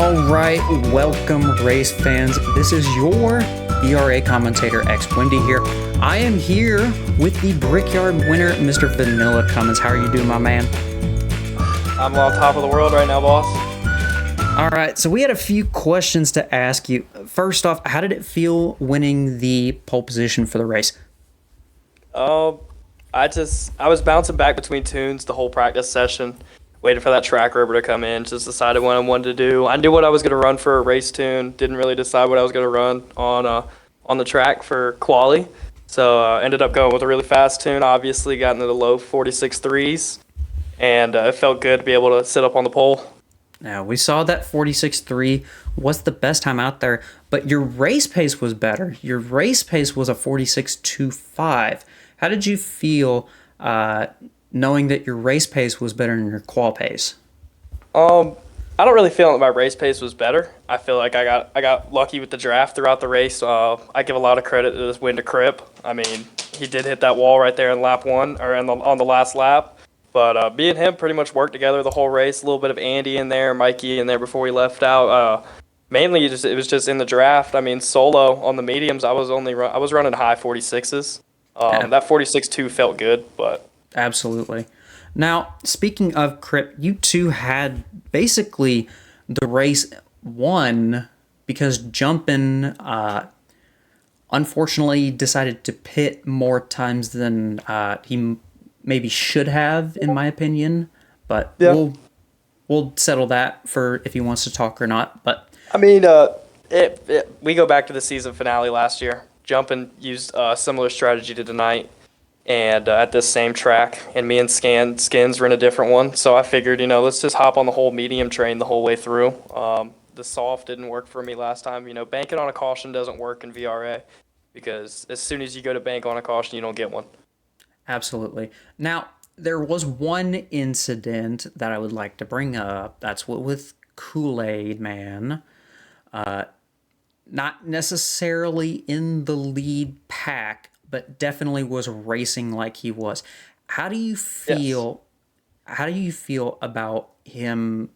All right, welcome race fans. This is your VRA commentator X Wimdy here. I am here with the Brickyard winner, Mr. Vanilla Cummins. How are you doing, my man? I'm on top of the world right now, boss. All right, so we had a few questions to ask you. First off, how did it feel winning the pole position for the race? I was bouncing back between tunes the whole practice session, waiting for that track rubber to come in. Just decided what I wanted to do. I knew what I was going to run for a race tune. Didn't really decide what I was going to run on the track for quali. So ended up going with a really fast tune. Obviously, got into the low 46.3s, and it felt good to be able to sit up on the pole. Now, we saw that 46.3 was the best time out there, but your race pace was better. Your race pace was a 46.25. How did you feel knowing that your race pace was better than your qual pace? I don't really feel like my race pace was better. I feel like I got lucky with the draft throughout the race. I give a lot of credit to this Wimdy Crip. I mean, he did hit that wall right there in lap one, or on the last lap. But me and him pretty much worked together the whole race. A little bit of Andy in there, Mikey in there before we left out. Mainly, it was just in the draft. I mean, solo on the mediums, I was running high 46s. That 46.2 felt good, but Absolutely. Now, speaking of Crip, you two had basically the race won because Jumpin unfortunately decided to pit more times than he maybe should have, in my opinion. But yeah, we'll settle that for if he wants to talk or not. But I mean, we go back to the season finale last year. Jumpin used a similar strategy to tonight. And at this same track, and me and Skins were in a different one. So I figured, let's just hop on the whole medium train the whole way through. The soft didn't work for me last time. Banking on a caution doesn't work in VRA because as soon as you go to bank on a caution, you don't get one. Absolutely. Now, there was one incident that I would like to bring up. That's what with Kool-Aid Man. Not necessarily in the lead pack, but definitely was racing like he was. How do you feel? Yes. How do you feel about him?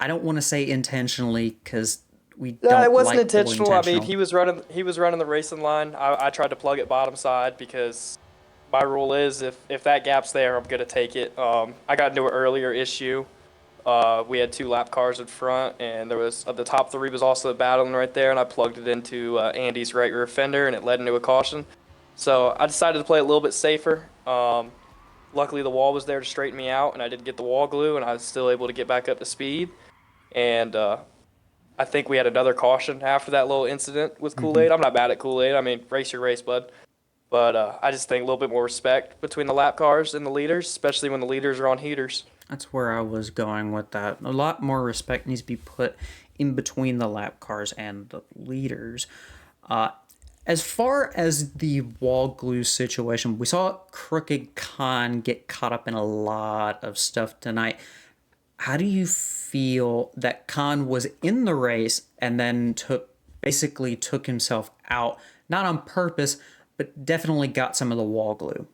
I don't want to say intentionally because we don't. It wasn't like intentional. I mean, he was running the racing line. I tried to plug it bottom side because my rule is if that gap's there, I'm gonna take it. I got into an earlier issue. We had 2 lap cars in front, and there was the top 3 was also battling right there, and I plugged it into Andy's right rear fender, and it led into a caution. So I decided to play a little bit safer. Luckily, the wall was there to straighten me out, and I didn't get the wall glue, and I was still able to get back up to speed. And I think we had another caution after that little incident with Kool-Aid. Mm-hmm. I'm not bad at Kool-Aid. I mean, race your race, bud. But I just think a little bit more respect between the lap cars and the leaders, especially when the leaders are on heaters. That's where I was going with that. A lot more respect needs to be put in between the lap cars and the leaders. As far as the wall glue situation, we saw Crooked Khan get caught up in a lot of stuff tonight. How do you feel that Khan was in the race and then basically took himself out? Not on purpose, but definitely got some of the wall glue.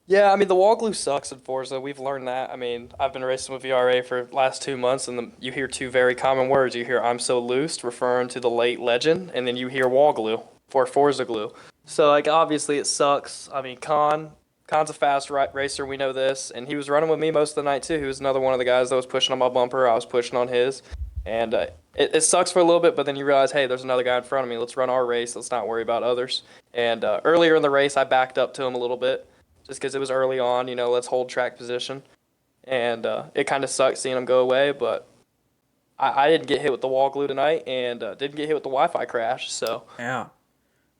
Yeah, I mean, the wall glue sucks in Forza. We've learned that. I mean, I've been racing with VRA for the last 2 months, and you hear 2 very common words. You hear "I'm so loose," referring to the late legend, and then you hear wall glue for Forza glue. So, obviously it sucks. I mean, Khan's a fast racer. We know this. And he was running with me most of the night, too. He was another one of the guys that was pushing on my bumper. I was pushing on his. And it sucks for a little bit, but then you realize, hey, there's another guy in front of me. Let's run our race. Let's not worry about others. And earlier in the race, I backed up to him a little bit just because it was early on. Let's hold track position. And it kind of sucked seeing him go away, but I didn't get hit with the wall glue tonight and didn't get hit with the Wi-Fi crash. So yeah.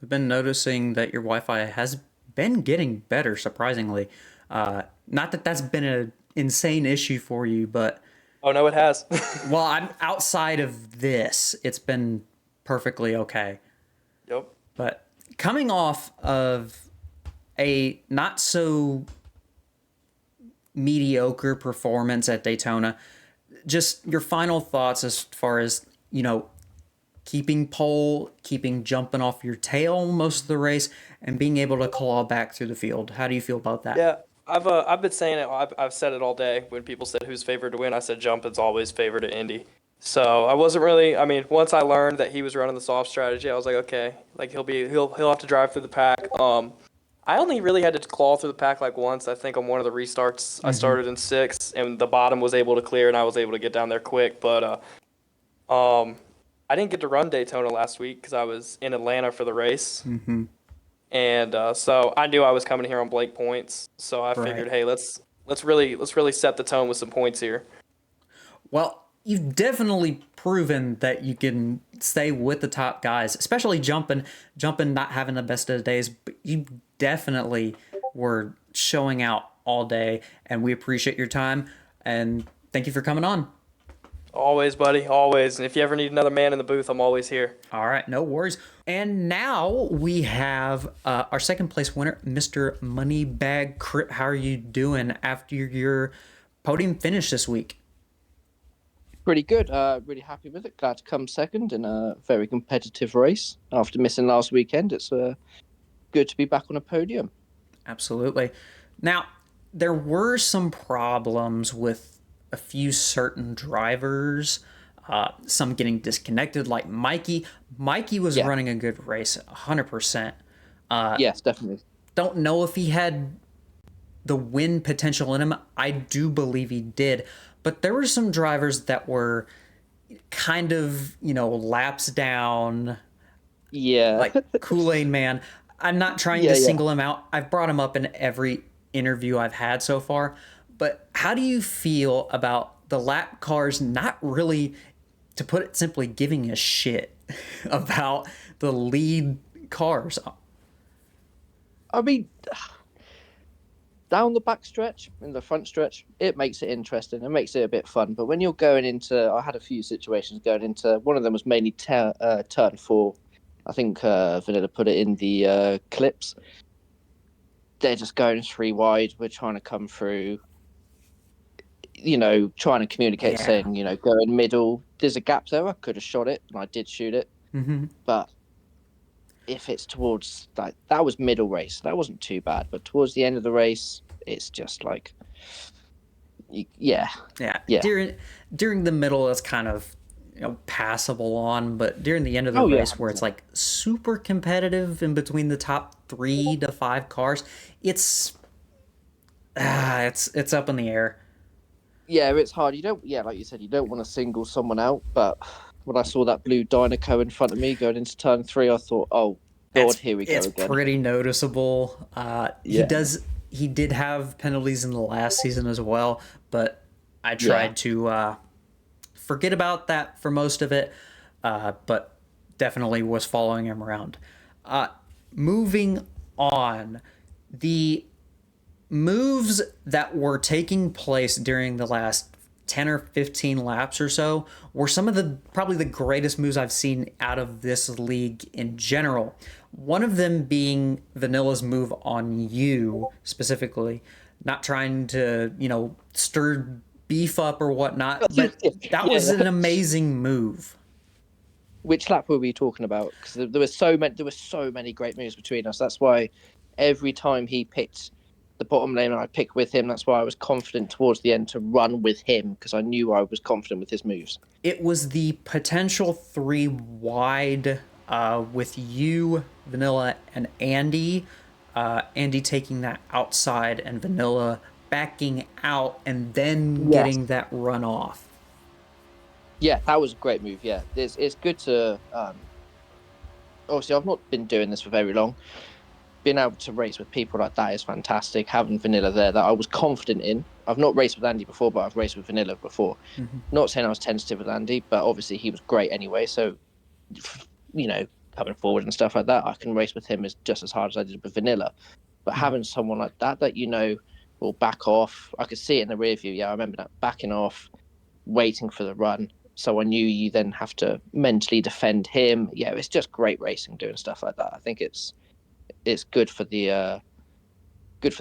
We've been noticing that your Wi-Fi has been getting better, surprisingly. Not that that's been an insane issue for you, but... Oh, no, it has. Well, I'm outside of this. It's been perfectly okay. Yep. But coming off of a not-so mediocre performance at Daytona, just your final thoughts as far as, keeping pole, keeping jumping off your tail most of the race, and being able to claw back through the field. How do you feel about that? Yeah, I've been saying it. I've said it all day. When people said who's favored to win, I said Jumpin's always favored to Indy. So I wasn't really. I mean, once I learned that he was running the soft strategy, I was like, okay, like he'll have to drive through the pack. I only really had to claw through the pack like once. I think on one of the restarts, I Mm-hmm. started in sixth, and the bottom was able to clear, and I was able to get down there quick. But I didn't get to run Daytona last week because I was in Atlanta for the race, Mm-hmm. and so I knew I was coming here on Blake points. So I Right. figured, hey, let's really set the tone with some points here. Well, you've definitely proven that you can stay with the top guys, especially jumping, not having the best of the days. But you definitely were showing out all day, and we appreciate your time. And thank you for coming on. Always, buddy, always. And if you ever need another man in the booth, I'm always here. All right, no worries. And now we have our second place winner, Mr. Moneybag Crip. How are you doing after your podium finish this week? Pretty good. Really happy with it. Glad to come second in a very competitive race. After missing last weekend, it's good to be back on a podium. Absolutely. Now, there were some problems with a few certain drivers, some getting disconnected, like Mikey. Mikey was Yeah. running a good race, 100%. Yes, definitely. Don't know if he had the win potential in him. I do believe he did. But there were some drivers that were kind of, laps down, Yeah. like Kool-Aid Man. I'm not trying Yeah, to yeah. single him out. I've brought him up in every interview I've had so far. But how do you feel about the lap cars not really, to put it simply, giving a shit about the lead cars? I mean, down the back stretch, in the front stretch, it makes it interesting. It makes it a bit fun. But when you're going into, I had a few situations going into, one of them was mainly turn four. I think Vanilla put it in the clips. They're just going three wide. We're trying to come through, trying to communicate, Yeah. saying, go in middle. There's a gap there. I could have shot it, and I did shoot it. Mm-hmm. But if it's towards that was middle race, that wasn't too bad. But towards the end of the race, it's just like, yeah, Yeah. yeah. During the middle, it's kind of passable on, but during the end of the Oh yeah, race, where it's like super competitive in between the top 3 to 5 cars, it's up in the air. yeah. It's hard. You don't, yeah, like you said, you don't want to single someone out. But when I saw that blue Dynaco in front of me going into turn three, I thought, oh God, here we go It's again. pretty noticeable. Yeah. He did have penalties in the last season as well, but I tried to forget about that for most of it, but definitely was following him around. Moving on, the moves that were taking place during the last 10 or 15 laps or so were some of the probably the greatest moves I've seen out of this league in general. One of them being Vanilla's move on you specifically, not trying to, stir beef up or whatnot, but that was an amazing move. Which lap were we talking about? Because there were so many great moves between us. That's why every time he picked the bottom lane and I picked with him, that's why I was confident towards the end to run with him because I knew I was confident with his moves. It was the potential 3 wide with you, Vanilla, and Andy. Andy taking that outside and Vanilla backing out and then getting that run off. Yeah, that was a great move. Yeah, it's good to. Obviously, I've not been doing this for very long. Being able to race with people like that is fantastic. Having Vanilla there that I was confident in. I've not raced with Andy before, but I've raced with Vanilla before. Mm-hmm. Not saying I was tentative with Andy, but obviously he was great anyway. So, coming forward and stuff like that, I can race with him as just as hard as I did with Vanilla. But having someone like that will back off. I could see it in the rear view. Yeah, I remember that backing off, waiting for the run. So I knew you then have to mentally defend him. Yeah, it's just great racing doing stuff like that. I think it's good for the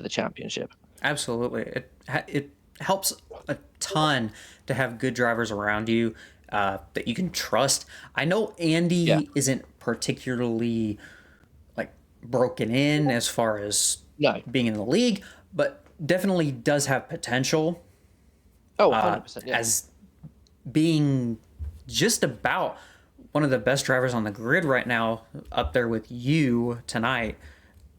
championship. Absolutely. It helps a ton to have good drivers around you that you can trust. I know Andy isn't particularly like broken in as far as being in the league, but definitely does have potential. Oh, 100%. As being just about one of the best drivers on the grid right now, up there with you tonight.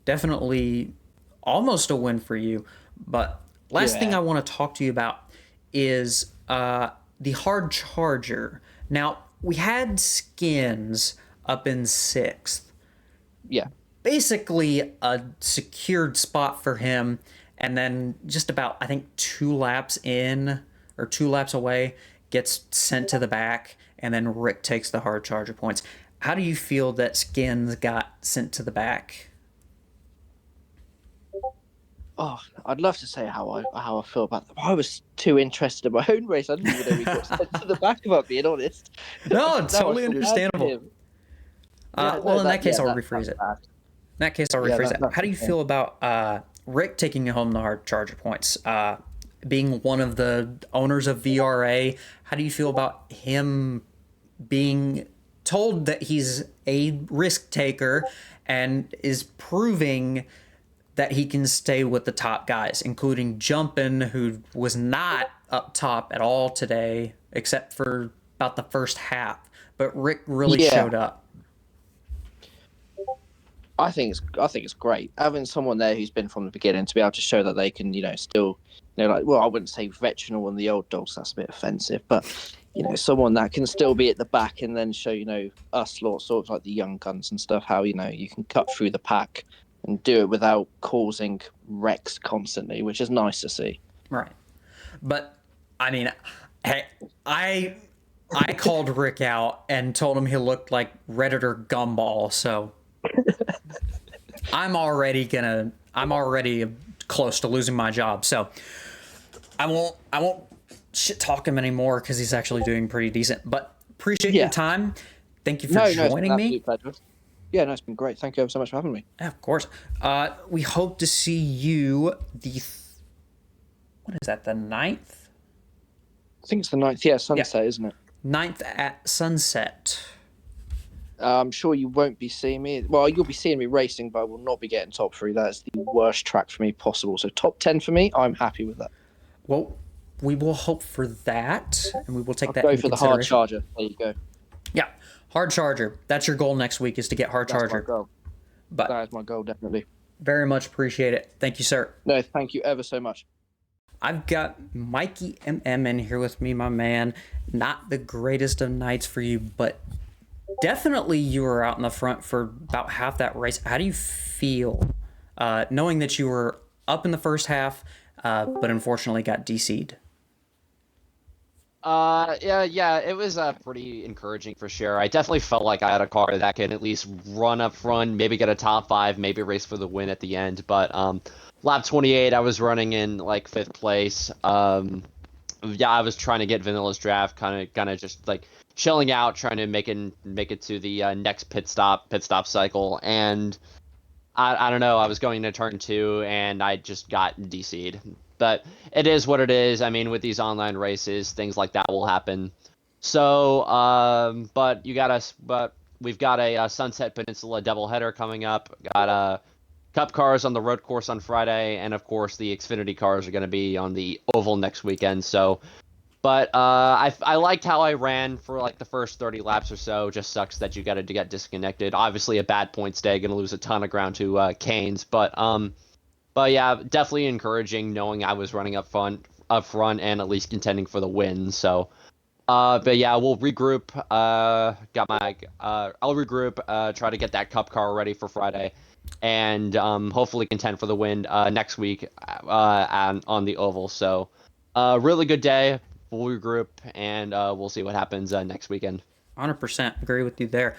Definitely almost a win for you. But last thing I want to talk to you about is the hard charger. Now, we had Skins up in 6th. Yeah. Basically a secured spot for him. And then just about, I think, 2 laps in or 2 laps away, gets sent to the back. And then Rick takes the hard charger points. How do you feel that Skins got sent to the back? Oh, I'd love to say how I feel about that. I was too interested in my own race. I didn't even know we got sent to the back, if I'm being honest. No, it's totally understandable. In that case, I'll rephrase it. How do you feel about Rick taking home the hard charger points? Being one of the owners of VRA, how do you feel about him being told that he's a risk taker and is proving that he can stay with the top guys, including Jumpin', who was not up top at all today, except for about the first half. But Rick really showed up. I think it's great having someone there who's been from the beginning to be able to show that they can, still, like, well, I wouldn't say veteran on the old dogs. That's a bit offensive, but someone that can still be at the back and then show, us sort of like the young guns and stuff, how you can cut through the pack and do it without causing wrecks constantly, which is nice to see. Right. But, I mean, hey, I called Rick out and told him he looked like Redditor Gumball, so I'm already close to losing my job, so I won't shit talk him anymore because he's actually doing pretty decent. But appreciate your time. Thank you for joining me. Yeah, no, it's been great. Thank you ever so much for having me. Yeah, of course. We hope to see you what is that, the 9th? I think it's the 9th. Yeah, Sunset, isn't it? 9th at Sunset. I'm sure you won't be seeing me. Well, you'll be seeing me racing, but I will not be getting top 3. That's the worst track for me possible. So top 10 for me, I'm happy with that. Well, we will hope for that, and we will take that into into consideration. Go for the hard charger. There you go. Yeah, hard charger. That's your goal next week, is to get hard charger. That's my goal. But that is my goal, definitely. Very much appreciate it. Thank you, sir. No, thank you ever so much. I've got Mikey MM in here with me, my man. Not the greatest of nights for you, but definitely you were out in the front for about half that race. How do you feel knowing that you were up in the first half, but unfortunately got DC'd? Yeah, it was pretty encouraging for sure. I definitely felt like I had a car that could at least run up front, maybe get a top 5, maybe race for the win at the end. But lap 28, I was running in like 5th place. Yeah, I was trying to get Vanilla's draft, kind of just like chilling out, trying to make it to the next pit stop cycle, and I don't know. I was going to turn 2, and I just got DC'd. But it is what it is. I mean, with these online races, things like that will happen. So, but we've got a Sunset Peninsula doubleheader coming up. Got Cup cars on the road course on Friday, and of course the Xfinity cars are going to be on the oval next weekend. So, but I liked how I ran for like the first 30 laps or so. Just sucks that you got to get disconnected. Obviously, a bad points day, going to lose a ton of ground to Canes, but yeah, definitely encouraging knowing I was running up front and at least contending for the win. So, but yeah, we'll regroup. I'll regroup. Try to get that Cup car ready for Friday, and hopefully contend for the win next week on the oval. So, really good day. We'll regroup, and we'll see what happens next weekend. 100% agree with you there.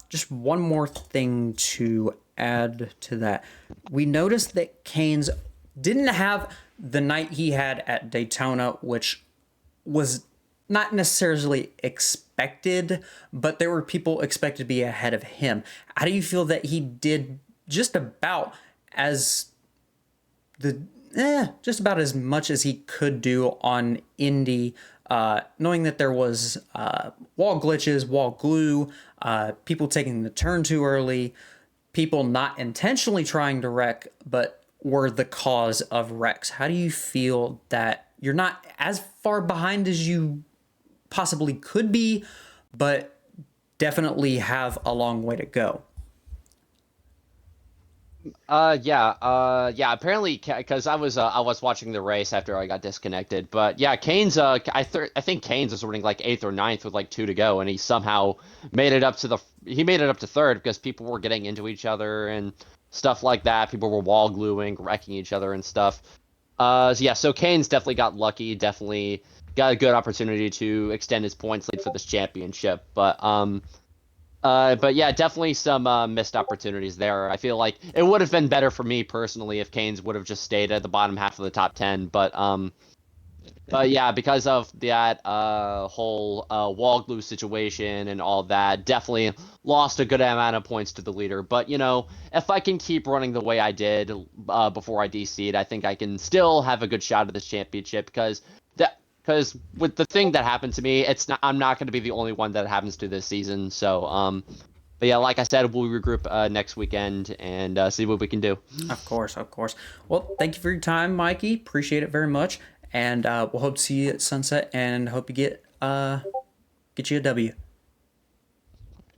Just one more thing to add to that. We noticed that Canes didn't have the night he had at Daytona, which was not necessarily expected, but there were people expected to be ahead of him. How do you feel that he did just about as much as he could do on Indy, knowing that there was wall glitches, wall glue, people taking the turn too early, people not intentionally trying to wreck, but were the cause of wrecks? How do you feel that you're not as far behind as you possibly could be, but definitely have a long way to go. Yeah. Apparently, because I was watching the race after I got disconnected. But yeah, Kane's I think Kane's was running like eighth or ninth with like 2 to go, and he somehow made it up to he made it up to third because people were getting into each other and stuff like that. People were wall gluing, wrecking each other and stuff. So yeah, so Kane's definitely got lucky. Definitely got a good opportunity to extend his points lead for this championship. But yeah, definitely some missed opportunities there. I feel like it would have been better for me personally if Canes would have just stayed at the bottom half of the top 10. But yeah, because of that whole wall glue situation and all that, definitely lost a good amount of points to the leader. But you know, if I can keep running the way I did before I DC'd, I think I can still have a good shot at this championship because with the thing that happened to me, I'm not going to be the only one that happens to this season. So but yeah, like I said, we'll regroup next weekend and see what we can do. Of course, of course. Well, thank you for your time, Mikey. Appreciate it very much. And we'll hope to see you at Sunset and hope you get you a W.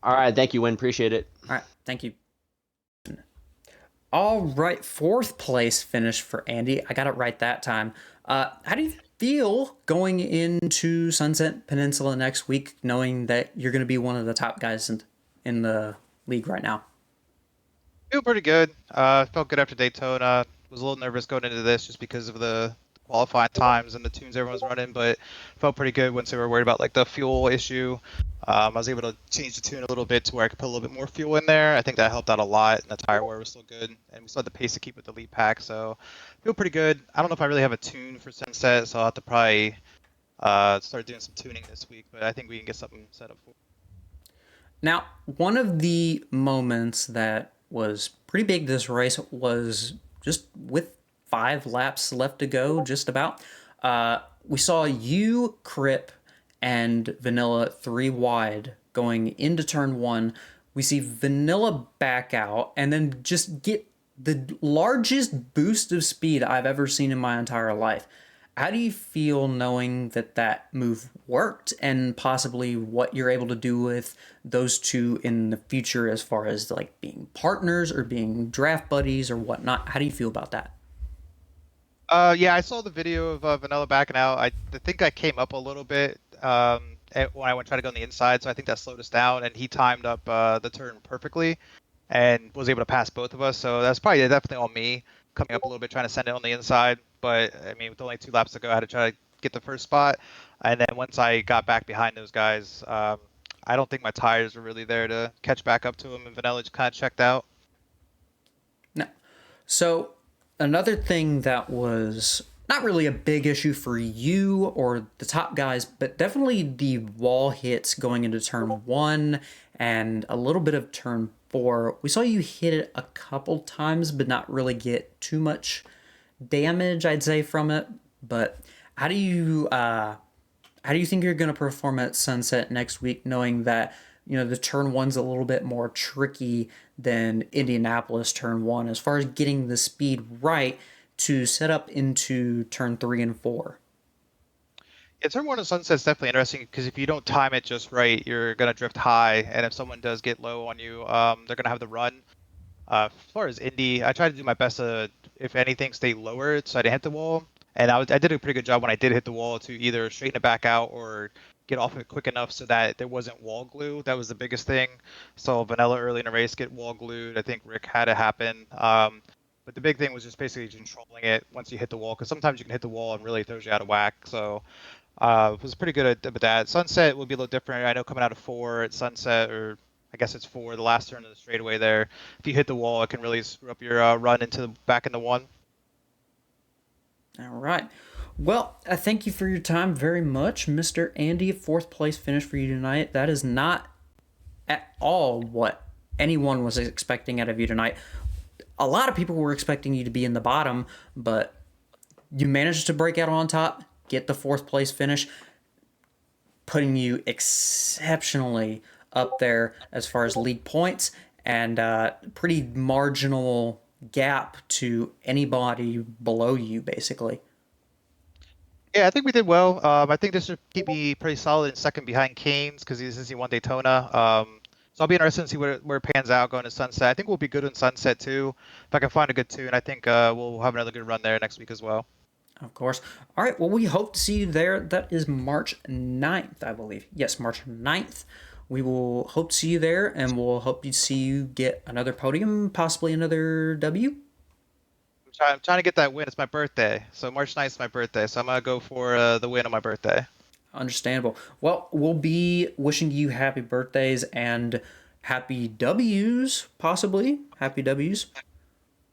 All right, thank you, Win. Appreciate it. All right, thank you. All right, 4th place finish for Andy. I got it right that time. How do you feel going into Sunset Peninsula next week, knowing that you're going to be one of the top guys in the league right now? Feel pretty good. Felt good after Daytona. Was a little nervous going into this just because of the qualifying times and the tunes everyone was running, but felt pretty good once they were worried about like the fuel issue. I was able to change the tune a little bit to where I could put a little bit more fuel in there. I think that helped out a lot, and the tire wear was still good, and we still had the pace to keep with the lead pack, so feel pretty good. I don't know if I really have a tune for Sunset, so I'll have to probably start doing some tuning this week, but I think we can get something set up for. Now, one of the moments that was pretty big this race was just with 5 laps left to go, just about. We saw you, Crip, and Vanilla 3 wide going into turn 1. We see Vanilla back out and then just get the largest boost of speed I've ever seen in my entire life. How do you feel knowing that that move worked and possibly what you're able to do with those two in the future as far as like being partners or being draft buddies or whatnot? How do you feel about that? Yeah, I saw the video of Vanilla backing out. I think I came up a little bit when I went try to go on the inside, so I think that slowed us down, and he timed up the turn perfectly and was able to pass both of us. So that's probably definitely on me coming up a little bit, trying to send it on the inside. But I mean, with only 2 laps to go, I had to try to get the first spot. And then once I got back behind those guys, I don't think my tires were really there to catch back up to them, and Vanilla just kind of checked out. No. So another thing that was not really a big issue for you or the top guys, but definitely the wall hits going into turn 1 and a little bit of turn 4. We saw you hit it a couple times, but not really get too much damage, I'd say, from it. But how do you think you're going to perform at Sunset next week, knowing that the turn 1's a little bit more tricky than Indianapolis turn 1 as far as getting the speed right to set up into turn 3 and 4? Yeah, turn 1 of Sunset's definitely interesting because if you don't time it just right, you're going to drift high, and if someone does get low on you, they're going to have the run. As far as Indy, I try to do my best to, if anything, stay lower so I didn't hit the wall. And I did a pretty good job when I did hit the wall to either straighten it back out or get off it quick enough so that there wasn't wall glue. That was the biggest thing. So Vanilla early in the race get wall glued. I think Rick had it happen. But the big thing was just basically controlling it once you hit the wall, because sometimes you can hit the wall and really throws you out of whack. So it was pretty good at that. Sunset will be a little different. I know coming out of 4 at Sunset, or I guess it's 4, the last turn of the straightaway there. If you hit the wall, it can really screw up your run into back into 1. All right. Well, I thank you for your time very much, Mr. Andy. 4th place finish for you tonight. That is not at all what anyone was expecting out of you tonight. A lot of people were expecting you to be in the bottom, but you managed to break out on top, get the 4th place finish, putting you exceptionally up there as far as league points, and pretty marginal gap to anybody below you, basically. Yeah, I think we did well. I think this should keep me pretty solid in second behind Keynes because since he won Daytona. So I'll be interested to see where it pans out going to Sunset. I think we'll be good in Sunset too. If I can find a good tune, I think we'll have another good run there next week as well. Of course. All right. Well, we hope to see you there. That is March 9th, I believe. Yes, March 9th. We will hope to see you there, and we'll hope to see you get another podium, possibly another W. I'm trying to get that win. It's my birthday, so March 9th is my birthday. So I'm gonna go for the win on my birthday. Understandable. Well, we'll be wishing you happy birthdays and happy W's, possibly. Happy W's.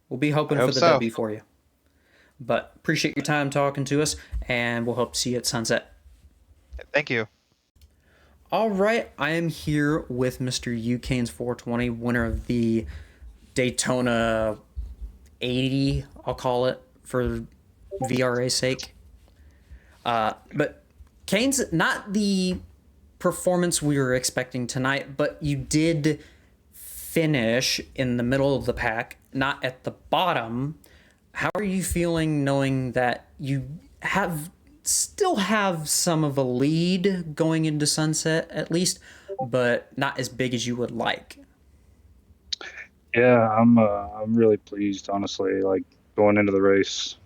We'll be I hoping for hope the so. W for you. But appreciate your time talking to us, and we'll hope to see you at Sunset. Thank you. All right, I am here with Mr. Ucane's 420, winner of the Daytona 80, I'll call it, for VRA's sake. But Kane's not the performance we were expecting tonight, but you did finish in the middle of the pack, not at the bottom. How are you feeling knowing that you still have some of a lead going into Sunset at least, but not as big as you would like? Yeah, I'm really pleased, honestly. Like going into the race,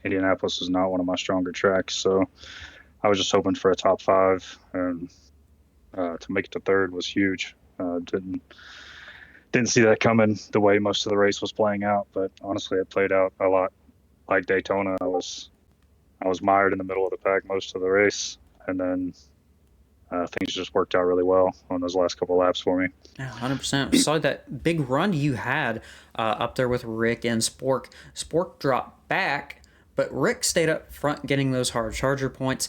Indianapolis is not one of my stronger tracks, so I was just hoping for a top five, and to make it to third was huge. Didn't see that coming the way most of the race was playing out, but honestly, it played out a lot like Daytona. I was mired in the middle of the pack most of the race, and then things just worked out really well on those last couple laps for me. Yeah, 100%. Saw that big run you had up there with Rick and Spork. Spork dropped back, but Rick stayed up front getting those hard charger points.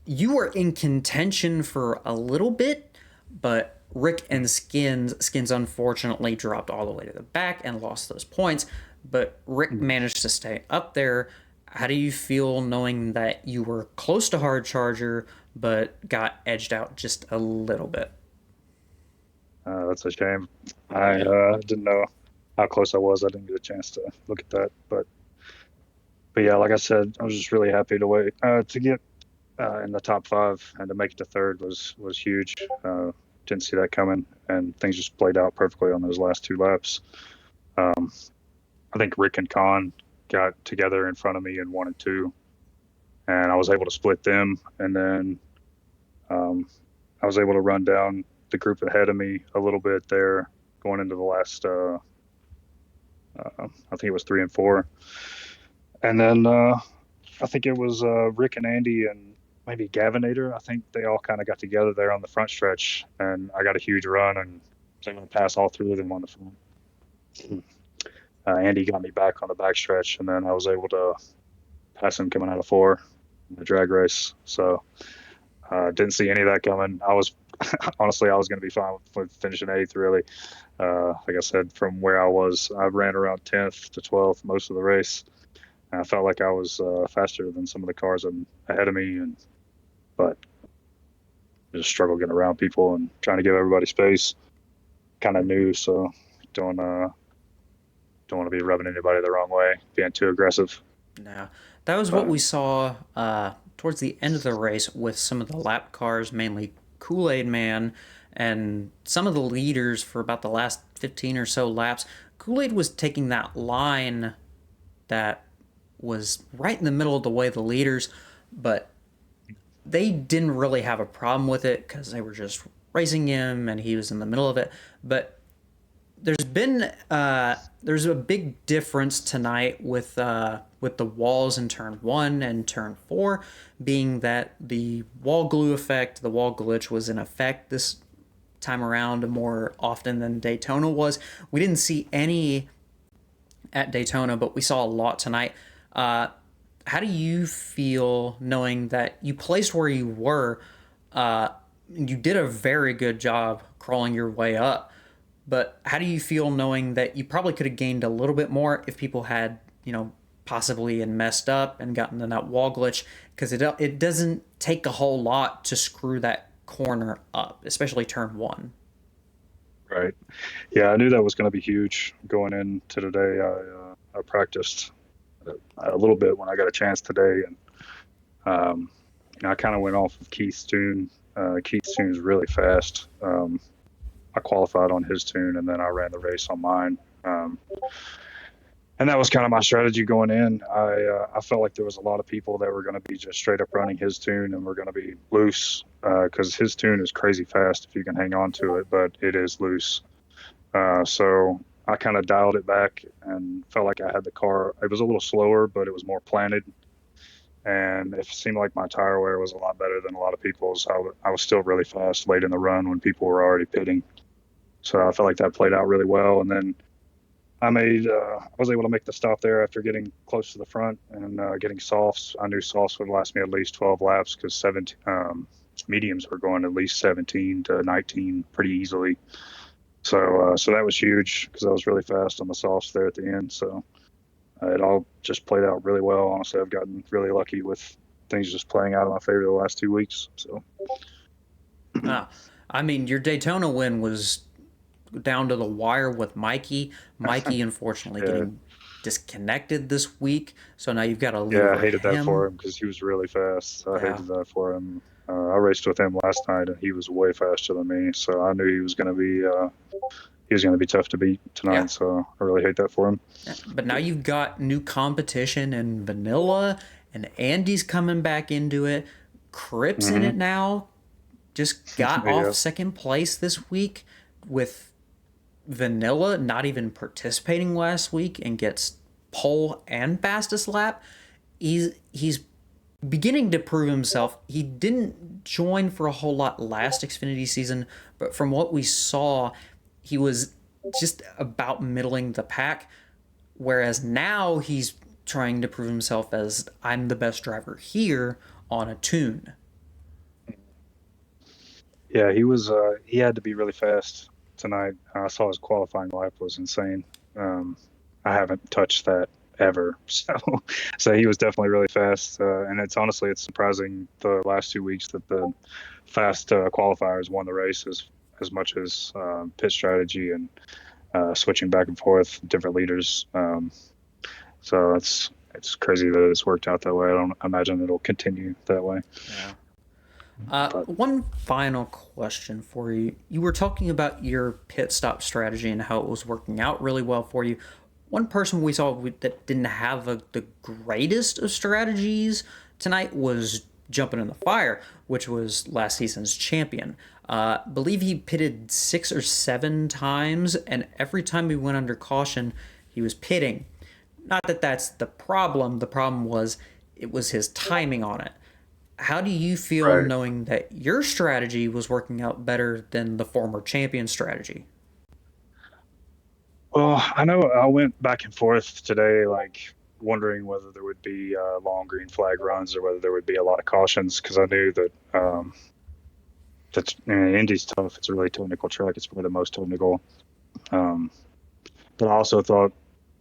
You were in contention for a little bit, but Rick and Skins unfortunately dropped all the way to the back and lost those points. But Rick managed to stay up there. How do you feel knowing that you were close to hard charger, but got edged out just a little bit? That's a shame. I didn't know how close I was. I didn't get a chance to look at that, but yeah, like I said, I was just really happy to get in the top five and to make it to third was huge. Didn't see that coming, and things just played out perfectly on those last two laps. I think Rick and Con got together in front of me in 1 and 2, and I was able to split them, and then I was able to run down the group ahead of me a little bit there going into the last I think it was 3 and 4, and then I think it was Rick and Andy and maybe Gavinator. I think they all kind of got together there on the front stretch, and I got a huge run and was able to pass all three of them on the front. Andy got me back on the back stretch, and then I was able to pass him coming out of 4 in the drag race. So didn't see any of that coming. I was honestly, I was going to be fine with finishing 8th, really. Like I said, from where I ran around 10th to 12th most of the race. And I felt like I was faster than some of the cars ahead of me, but I just struggled getting around people and trying to give everybody space. Kind of new, so don't want to be rubbing anybody the wrong way, being too aggressive. No, that was what we saw towards the end of the race with some of the lap cars, mainly Kool-Aid Man and some of the leaders for about the last 15 or so laps. Kool-Aid was taking that line that was right in the middle of the way the leaders, but they didn't really have a problem with it because they were just racing him and he was in the middle of it. But there's a big difference tonight with the walls in turn 1 and turn 4, being that the wall glue effect, the wall glitch, was in effect this time around more often than Daytona was. We didn't see any at Daytona, but we saw a lot tonight. How do you feel knowing that you placed where you were? You did a very good job crawling your way up. But how do you feel knowing that you probably could have gained a little bit more if people had, possibly and messed up and gotten in that wall glitch? Because it doesn't take a whole lot to screw that corner up, especially turn 1. Right. Yeah, I knew that was going to be huge going into today. I practiced a little bit when I got a chance today, and I kind of went off of Keith's tune. Keith's tune is really fast. I qualified on his tune, and then I ran the race on mine. And that was kind of my strategy going in. I felt like there was a lot of people that were going to be just straight up running his tune and were going to be loose because his tune is crazy fast if you can hang on to it, but it is loose. So I kind of dialed it back and felt like I had the car. It was a little slower, but it was more planted. And it seemed like my tire wear was a lot better than a lot of people's. I was still really fast late in the run when people were already pitting. So I felt like that played out really well. And then I was able to make the stop there after getting close to the front and getting softs. I knew softs would last me at least 12 laps because mediums were going at least 17 to 19 pretty easily. So that was huge because I was really fast on the softs there at the end. So it all just played out really well. Honestly, I've gotten really lucky with things just playing out in my favor the last 2 weeks. So, I mean, your Daytona win was down to the wire with Mikey. Mikey, unfortunately, getting disconnected this week. So now you've got to leave. Yeah, I hated that for him because he was really fast. I hated that for him. I raced with him last night, and he was way faster than me. So I knew he was going to be tough to beat tonight. Yeah. So I really hate that for him. But now you've got new competition in Vanilla, and Andy's coming back into it. Crip's in it now. Just got off second place this week with Vanilla not even participating last week and gets pole and fastest lap. He's beginning to prove himself. He didn't join for a whole lot last Xfinity season, but from what we saw, he was just about middling the pack, whereas now he's trying to prove himself as I'm the best driver here on a tune. Yeah, he had to be really fast tonight. I saw his qualifying lap was insane. I haven't touched that ever. So he was definitely really fast. And it's surprising the last 2 weeks that the fast qualifiers won the race as much as pit strategy and switching back and forth, different leaders. So it's crazy that it's worked out that way. I don't imagine it'll continue that way. Yeah. One final question for you. You were talking about your pit stop strategy and how it was working out really well for you. One person we saw that didn't have the greatest of strategies tonight was jumping in the fire, which was last season's champion. Believe he pitted 6 or 7 times, and every time he went under caution, he was pitting. Not that that's the problem. The problem was it was his timing on it. How do you feel knowing that your strategy was working out better than the former champion strategy? Well, I know I went back and forth today, like wondering whether there would be long green flag runs or whether there would be a lot of cautions, because I knew that Indy's tough. It's a really technical track. It's probably the most technical. But I also thought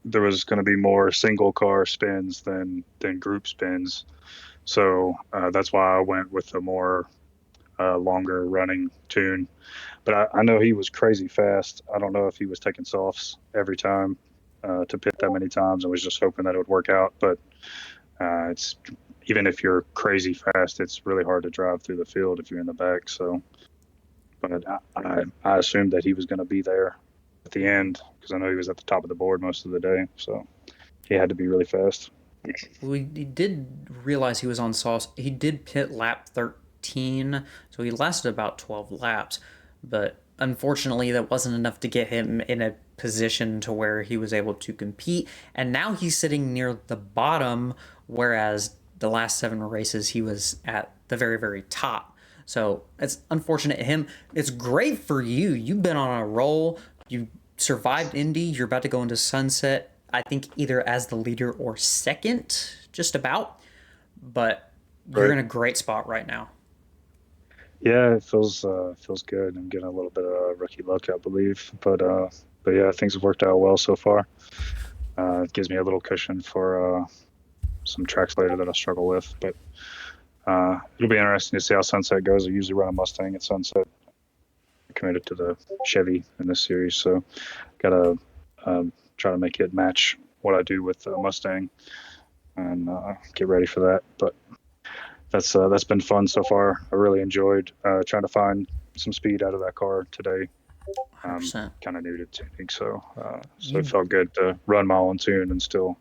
there was going to be more single car spins than group spins. So that's why I went with a more longer running tune. But I know he was crazy fast. I don't know if he was taking softs every time to pit that many times. I was just hoping that it would work out. But it's even if you're crazy fast, it's really hard to drive through the field if you're in the back. So, but I assumed that he was going to be there at the end because I know he was at the top of the board most of the day. So he had to be really fast. We did realize he was on sauce. He did pit lap 13, so he lasted about 12 laps. But unfortunately, that wasn't enough to get him in a position to where he was able to compete. And now he's sitting near the bottom, whereas the last 7 races he was at the very, very top. So it's unfortunate him. It's great for you. You've been on a roll. You survived Indy. You're about to go into Sunset, I think either as the leader or second, just about. But you're in a great spot right now. Yeah, it feels good. I'm getting a little bit of rookie luck, I believe. But yeah, things have worked out well so far. It gives me a little cushion for some tracks later that I struggle with. But it'll be interesting to see how Sunset goes. I usually run a Mustang at Sunset. I'm committed to the Chevy in this series, so gotta try to make it match what I do with the Mustang and get ready for that. But that's been fun so far. I really enjoyed trying to find some speed out of that car today. 100%. Kind of needed tuning, so You- it felt good to run my own tune and still,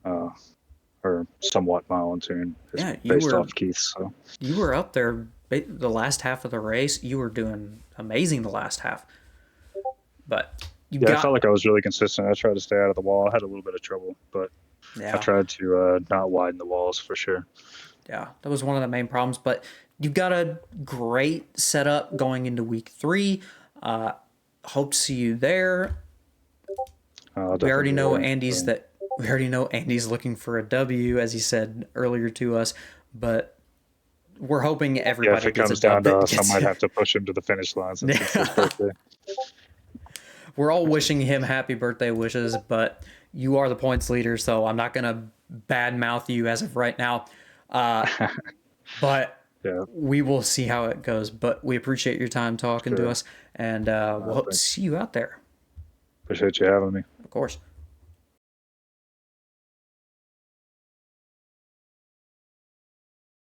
or somewhat my own tune, Yeah, you based were- off Keith's. So You were up there the last half of the race. You were doing amazing the last half. But you yeah, I got felt like I was really consistent. I tried to stay out of the wall. I had a little bit of trouble, but I yeah. tried to not widen the walls for sure. Yeah, that was one of the main problems. But you've got a great setup going into week 3. Hope to see you there. We already know Andy's looking for a W, as he said earlier to us. But we're hoping Yeah, everybody if it gets comes a down dub. to us, I might have to push him to the finish line since it's his birthday. We're all wishing him happy birthday wishes, but you are the points leader, so I'm not gonna badmouth you as of right now. But Yeah, we will see how it goes. But we appreciate your time talking to Sure. us, and we'll hope to thanks. see you out there, Appreciate you having me. of course.